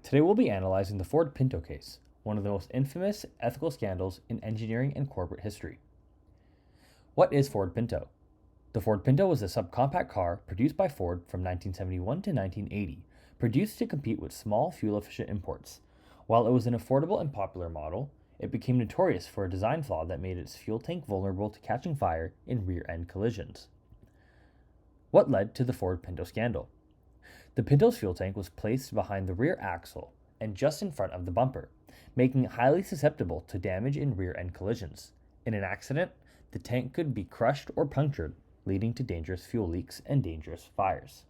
Today we'll be analyzing the Ford Pinto case, one of the most infamous ethical scandals in engineering and corporate history. What is Ford Pinto? The Ford Pinto was a subcompact car produced by Ford from 1971 to 1980, produced to compete with small fuel-efficient imports. While it was an affordable and popular model, it became notorious for a design flaw that made its fuel tank vulnerable to catching fire in rear-end collisions. What led to the Ford Pinto scandal? The Pinto's fuel tank was placed behind the rear axle and just in front of the bumper, making it highly susceptible to damage in rear-end collisions. In an accident, the tank could be crushed or punctured, leading to dangerous fuel leaks and dangerous fires.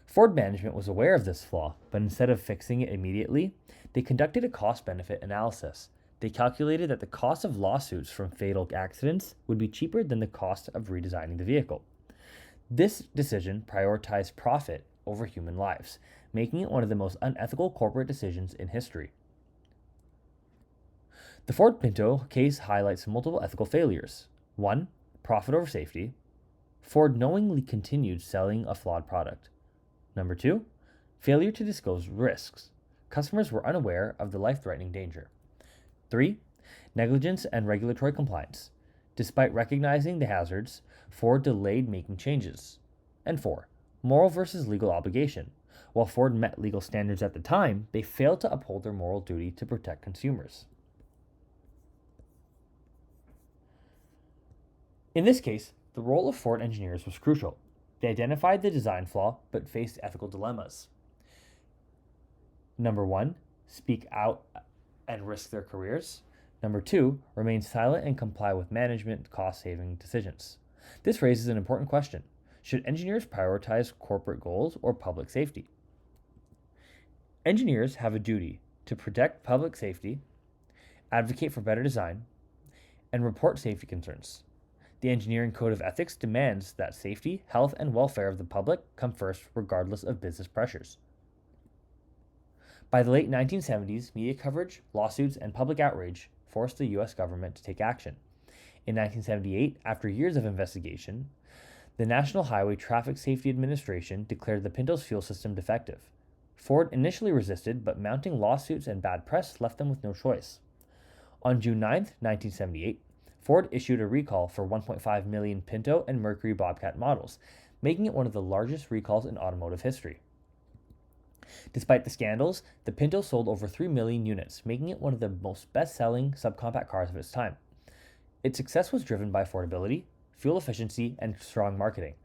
Ford management was aware of this flaw, but instead of fixing it immediately, they conducted a cost-benefit analysis. They calculated that the cost of lawsuits from fatal accidents would be cheaper than the cost of redesigning the vehicle. This decision prioritized profit over human lives, making it one of the most unethical corporate decisions in history. The Ford Pinto case highlights multiple ethical failures. 1. Profit over safety. Ford knowingly continued selling a flawed product. Number 2. Failure to disclose risks. Customers were unaware of the life-threatening danger. 3. Negligence and regulatory compliance. Despite recognizing the hazards, Ford delayed making changes. And 4. Moral versus legal obligation. While Ford met legal standards at the time, they failed to uphold their moral duty to protect consumers. In this case, the role of Ford engineers was crucial. They identified the design flaw, but faced ethical dilemmas. Number 1, speak out and risk their careers. Number 2, remain silent and comply with management cost-saving decisions. This raises an important question. Should engineers prioritize corporate goals or public safety? Engineers have a duty to protect public safety, advocate for better design, and report safety concerns. The Engineering Code of Ethics demands that safety, health, and welfare of the public come first regardless of business pressures. By the late 1970s, media coverage, lawsuits, and public outrage forced the U.S. government to take action. In 1978, after years of investigation, the National Highway Traffic Safety Administration declared the Pinto's fuel system defective. Ford initially resisted, but mounting lawsuits and bad press left them with no choice. On June 9, 1978, Ford issued a recall for 1.5 million Pinto and Mercury Bobcat models, making it one of the largest recalls in automotive history. Despite the scandals, the Pinto sold over 3 million units, making it one of the most best-selling subcompact cars of its time. Its success was driven by affordability, fuel efficiency, and strong marketing.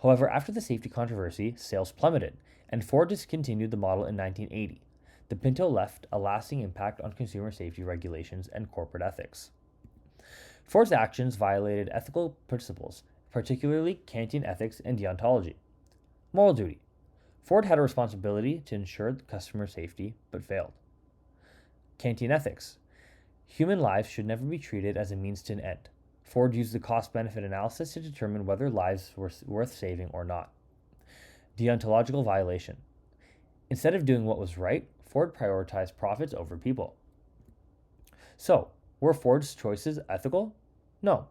However, after the safety controversy, sales plummeted, and Ford discontinued the model in 1980. The Pinto left a lasting impact on consumer safety regulations and corporate ethics. Ford's actions violated ethical principles, particularly Kantian ethics and deontology. Moral duty. Ford had a responsibility to ensure customer safety, but failed. Kantian ethics. Human lives should never be treated as a means to an end. Ford used the cost-benefit analysis to determine whether lives were worth saving or not. Deontological violation. Instead of doing what was right, Ford prioritized profits over people. So, were Ford's choices ethical? No.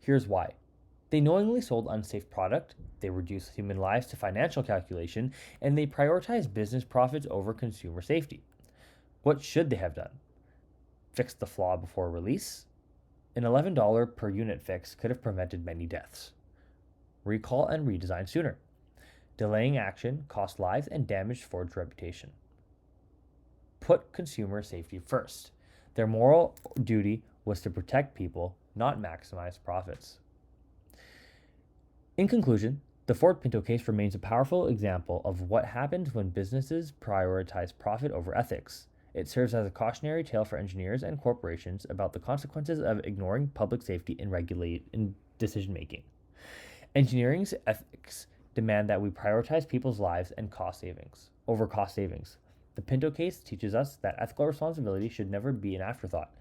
Here's why. They knowingly sold unsafe product, they reduced human lives to financial calculation, and they prioritized business profits over consumer safety. What should they have done? Fix the flaw before release? An $11 per unit fix could have prevented many deaths. Recall and redesign sooner. Delaying action cost lives and damaged Ford's reputation. Put consumer safety first. Their moral duty was to protect people, not maximize profits. In conclusion, the Ford Pinto case remains a powerful example of what happens when businesses prioritize profit over ethics. It serves as a cautionary tale for engineers and corporations about the consequences of ignoring public safety in decision-making. Engineering's ethics demand that we prioritize people's lives and cost savings over cost savings. The Pinto case teaches us that ethical responsibility should never be an afterthought.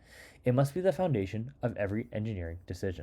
It must be the foundation of every engineering decision.